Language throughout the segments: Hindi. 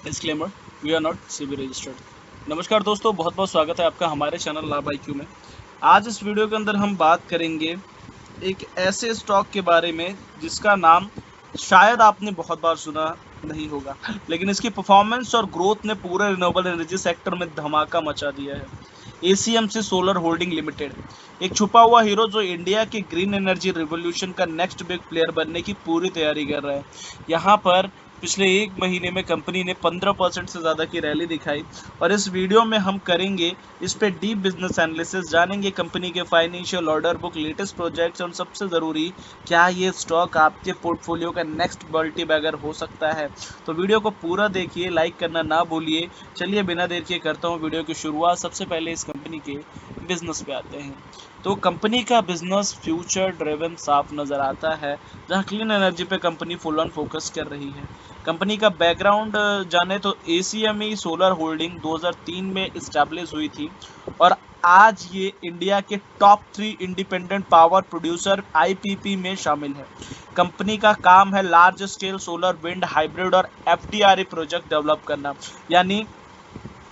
Disclaimer, we are not CB registered. नमस्कार दोस्तों, बहुत बहुत स्वागत है आपका हमारे चैनल लाभ IQ में। आज इस वीडियो के अंदर हम बात करेंगे एक ऐसे स्टॉक के बारे में जिसका नाम शायद आपने बहुत बार सुना नहीं होगा, लेकिन इसकी परफॉर्मेंस और ग्रोथ ने पूरे रिन्यूएबल एनर्जी सेक्टर में धमाका मचा दिया है। ACMC सोलर होल्डिंग लिमिटेड एक छुपा हुआ हीरो जो इंडिया के ग्रीन एनर्जी रिवोल्यूशन का नेक्स्ट बिग प्लेयर बनने की पूरी तैयारी कर रहा है। यहाँ पर पिछले एक महीने में कंपनी ने 15% से ज़्यादा की रैली दिखाई और इस वीडियो में हम करेंगे इस पे डीप बिजनेस एनालिसिस, जानेंगे कंपनी के financial, order book, latest projects और सबसे ज़रूरी क्या ये स्टॉक आपके पोर्टफोलियो का नेक्स्ट मल्टी बैगर हो सकता है। तो वीडियो को पूरा देखिए, लाइक करना ना भूलिए। चलिए बिना देर के करता हूँ वीडियो की शुरुआत। सबसे पहले इस कंपनी के बिजनेस पे आते हैं। तो कंपनी का बिजनेस फ्यूचर ड्रिवन साफ नज़र आता है, जहां क्लीन एनर्जी पे कंपनी फुल ऑन फोकस कर रही है। कंपनी का बैकग्राउंड जाने तो ACME सोलर होल्डिंग 2003 में इस्टेब्लिश हुई थी और आज ये इंडिया के top 3 independent power producer IPP में शामिल है। कंपनी का काम है large scale solar, wind, hybrid और FDRE प्रोजेक्ट डेवलप करना, यानी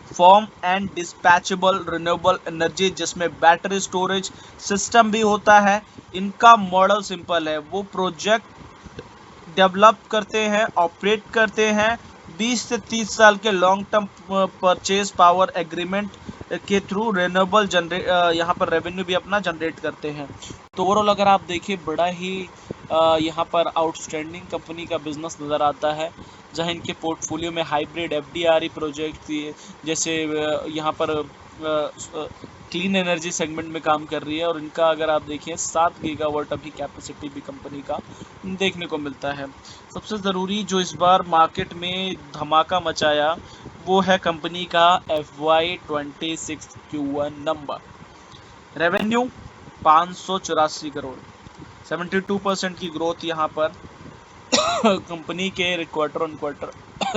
form and dispatchable renewable energy, जिसमें बैटरी स्टोरेज सिस्टम भी होता है। इनका मॉडल सिंपल है, वो प्रोजेक्ट डेवलप करते हैं, ऑपरेट करते हैं, 20 से 30 साल के long term purchase power agreement के थ्रू रिन्यूएबल यहाँ पर रेवेन्यू भी अपना जनरेट करते हैं। तो ओवरऑल अगर आप देखिए, बड़ा ही यहाँ पर आउटस्टैंडिंग कंपनी का बिजनेस नज़र आता है, जहाँ इनके पोर्टफोलियो में हाइब्रिड FDRE प्रोजेक्ट जैसे यहाँ पर क्लीन एनर्जी सेगमेंट में काम कर रही है और इनका अगर आप देखिए 7 गीगावाट अभी कैपेसिटी भी कंपनी का देखने को मिलता है। सबसे ज़रूरी जो इस बार मार्केट में धमाका मचाया वो है कंपनी का FY26 Q1 number. Revenue 584 crore, 72% की ग्रोथ यहाँ पर कंपनी के क्वार्टर ऑन क्वार्टर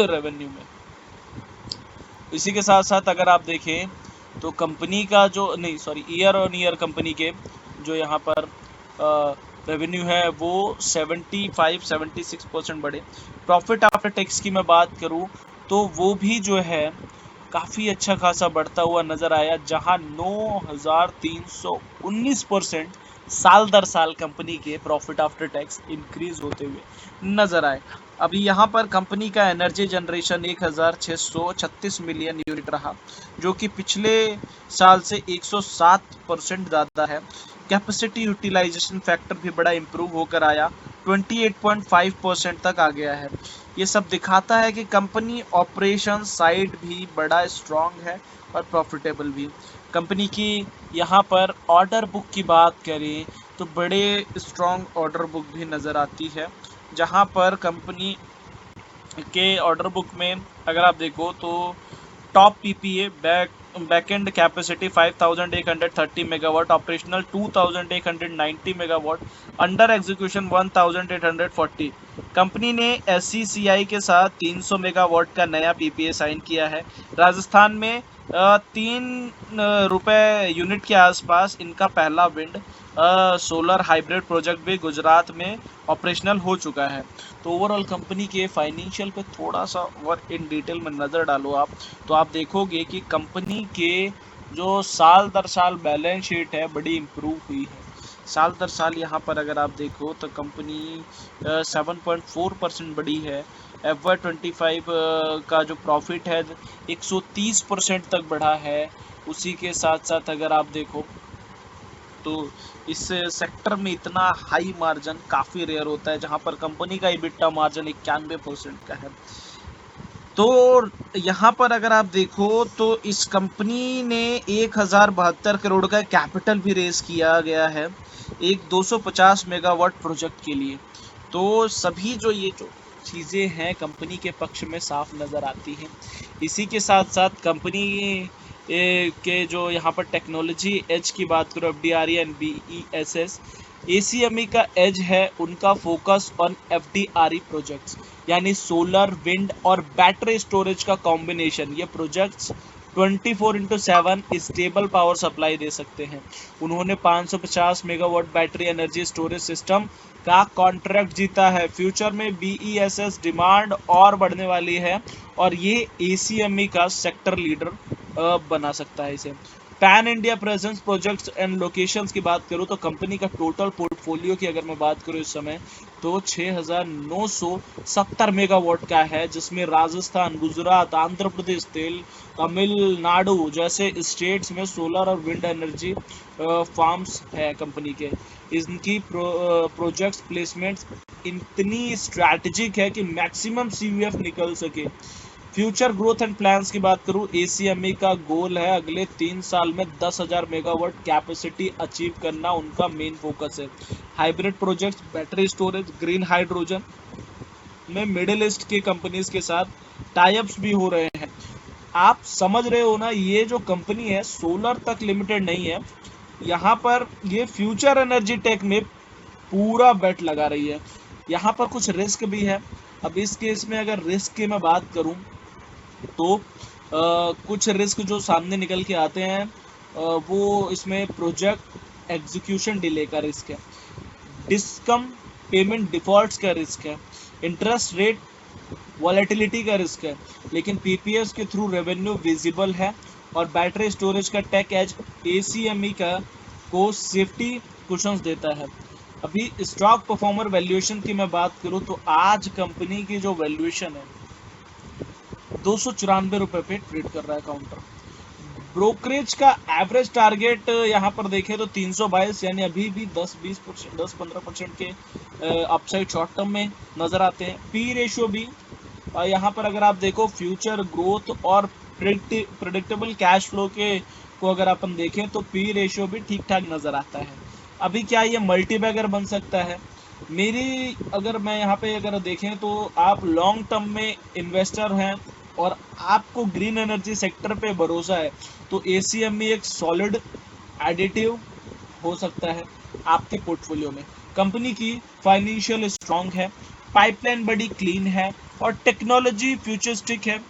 रेवेन्यू में। इसी के साथ साथ अगर आप देखें तो कंपनी का जो ईयर ऑन ईयर कंपनी के जो यहाँ पर रेवेन्यू है वो 76% बढ़े। प्रॉफिट आफ्टर टैक्स की मैं बात करूँ तो वो भी जो है काफ़ी अच्छा खासा बढ़ता हुआ नज़र आया, जहां 9319% साल दर साल कंपनी के प्रॉफिट आफ्टर टैक्स इंक्रीज होते हुए नज़र आए। अभी यहाँ पर कंपनी का एनर्जी जनरेशन 1636 मिलियन यूनिट रहा, जो कि पिछले साल से 107% ज़्यादा है। कैपेसिटी यूटिलाइजेशन फैक्टर भी बड़ा इम्प्रूव होकर आया, 28.5% तक आ गया है। ये सब दिखाता है कि कंपनी ऑपरेशन साइड भी बड़ा स्ट्रॉन्ग है और प्रॉफिटेबल भी। कंपनी की यहाँ पर ऑर्डर बुक की बात करें तो बड़े स्ट्रॉन्ग ऑर्डर बुक भी नज़र आती है, जहाँ पर कंपनी के ऑर्डर बुक में अगर आप देखो तो top PPA backend capacity 5830 megawatt, operational 2890 megawatt, under execution 1840। Company ने SCCI के साथ 300 मेगावाट का नया PPA साइन किया है। राजस्थान में 3 रुपये यूनिट के आसपास इनका पहला विंड सोलर हाइब्रिड प्रोजेक्ट भी गुजरात में ऑपरेशनल हो चुका है। तो ओवरऑल कंपनी के फाइनेंशियल पे थोड़ा सा और इन डिटेल में नज़र डालो आप, तो आप देखोगे कि कंपनी के जो साल दर साल बैलेंस शीट है बड़ी इम्प्रूव हुई है। साल दर साल यहाँ पर अगर आप देखो तो कंपनी 7.4% बढ़ी है। FY25 का जो प्रॉफिट है 130% तक बढ़ा है। उसी के साथ साथ अगर आप देखो तो इस सेक्टर में इतना हाई मार्जिन काफ़ी रेयर होता है, जहां पर कंपनी का EBITDA मार्जिन 91% का है। तो यहाँ पर अगर आप देखो तो इस कंपनी ने 1072 करोड़ का कैपिटल भी रेज किया गया है एक 250 मेगावाट प्रोजेक्ट के लिए। तो सभी जो ये जो चीज़ें हैं कंपनी के पक्ष में साफ नज़र आती हैं। इसी के साथ साथ कंपनी के जो यहाँ पर टेक्नोलॉजी एज की बात करो, FDRE एंड BESS, ACME का एज है उनका फोकस ऑन FDRE प्रोजेक्ट्स, यानी सोलर, विंड और बैटरी स्टोरेज का कॉम्बिनेशन। ये प्रोजेक्ट्स 24/7 स्टेबल पावर सप्लाई दे सकते हैं। उन्होंने 550 megawatt battery energy storage system का कॉन्ट्रैक्ट जीता है। फ्यूचर में BESS डिमांड और बढ़ने वाली है और ये ACME का सेक्टर लीडर बना सकता है इसे। Pan India presence projects and locations की बात करूँ तो कंपनी का टोटल पोर्टफोलियो की अगर मैं बात करूँ इस समय तो 6,970 मेगावाट का है, जिसमें राजस्थान, गुजरात, आंध्र प्रदेश, तमिलनाडु जैसे स्टेट्स में सोलर और विंड एनर्जी फार्म्स है कंपनी के। इनकी प्रोजेक्ट्स प्लेसमेंट्स इतनी स्ट्रैटेजिक है कि मैक्सिमम CUF निकल सके। फ्यूचर ग्रोथ एंड प्लान्स की बात करूं, ACME का गोल है अगले 3 साल में 10,000 मेगावाट कैपेसिटी अचीव करना, उनका मेन फोकस है। Hybrid projects, battery storage, green hydrogen में मिडिल ईस्ट के कंपनीज के साथ टाइप्स भी हो रहे हैं। आप समझ रहे हो ना, ये जो कंपनी है सोलर तक लिमिटेड नहीं है, यहाँ पर ये फ्यूचर एनर्जी टेक में पूरा बेट लगा रही है। यहाँ पर कुछ रिस्क भी है। अब इस केस में अगर रिस्क की मैं बात करूं तो कुछ रिस्क जो सामने निकल के आते हैं वो इसमें प्रोजेक्ट एग्जीक्यूशन डिले का रिस्क है, डिस्कम पेमेंट डिफॉल्ट्स का रिस्क है, इंटरेस्ट रेट वॉलेटिलिटी का रिस्क है, लेकिन PPS के थ्रू रेवेन्यू विजिबल है। और बैटरी स्टोरेज का टेक एज ACME का को सेफ्टी कुशंस देता है। अभी स्टॉक परफॉर्मर वैल्यूएशन की मैं बात करूं तो आज कंपनी की जो वैल्यूएशन है 294 रुपए पे ट्रेड कर रहा है काउंटर। ब्रोकरेज का एवरेज टारगेट यहाँ पर देखें तो 322, यानी अभी भी 10-20%, 10-15% के अपसाइड शॉर्ट टर्म में नजर आते हैं। P रेशियो भी यहाँ पर अगर आप देखो फ्यूचर ग्रोथ और प्रिडिक्टेबल कैश फ्लो के को अगर अपन देखें तो P रेशियो भी ठीक ठाक नजर आता है। अभी क्या ये मल्टीबैगर बन सकता है? मेरी अगर मैं यहाँ पे अगर देखें तो आप लॉन्ग टर्म में इन्वेस्टर हैं और आपको ग्रीन एनर्जी सेक्टर पे भरोसा है तो ACME एक सॉलिड एडिटिव हो सकता है आपके पोर्टफोलियो में। कंपनी की फाइनेंशियल स्ट्रांग है, पाइपलाइन बड़ी क्लीन है और टेक्नोलॉजी फ्यूचरिस्टिक है।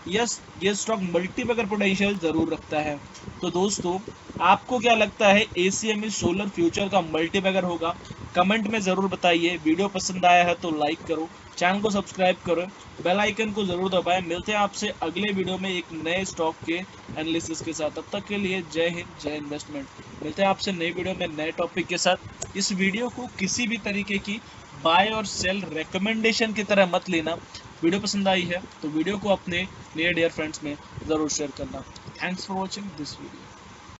यस, ये स्टॉक मल्टीबैगर पोटेंशियल जरूर रखता है। तो दोस्तों, आपको क्या लगता है ACME सोलर फ्यूचर का मल्टीबैगर होगा? कमेंट में जरूर बताइए। वीडियो पसंद आया है तो लाइक करो, चैनल को सब्सक्राइब करो, बेल आइकन को जरूर दबाएं। मिलते हैं आपसे अगले वीडियो में एक नए स्टॉक के एनालिसिस के साथ। तब तक के लिए जय हिंद, जय इन्वेस्टमेंट। मिलते हैं आपसे नई वीडियो में नए टॉपिक के साथ। इस वीडियो को किसी भी तरीके की बाय और सेल रिकमेंडेशन की तरह मत लेना। वीडियो पसंद आई है तो वीडियो को अपने नियर डियर फ्रेंड्स में जरूर शेयर करना। Thanks for watching this video.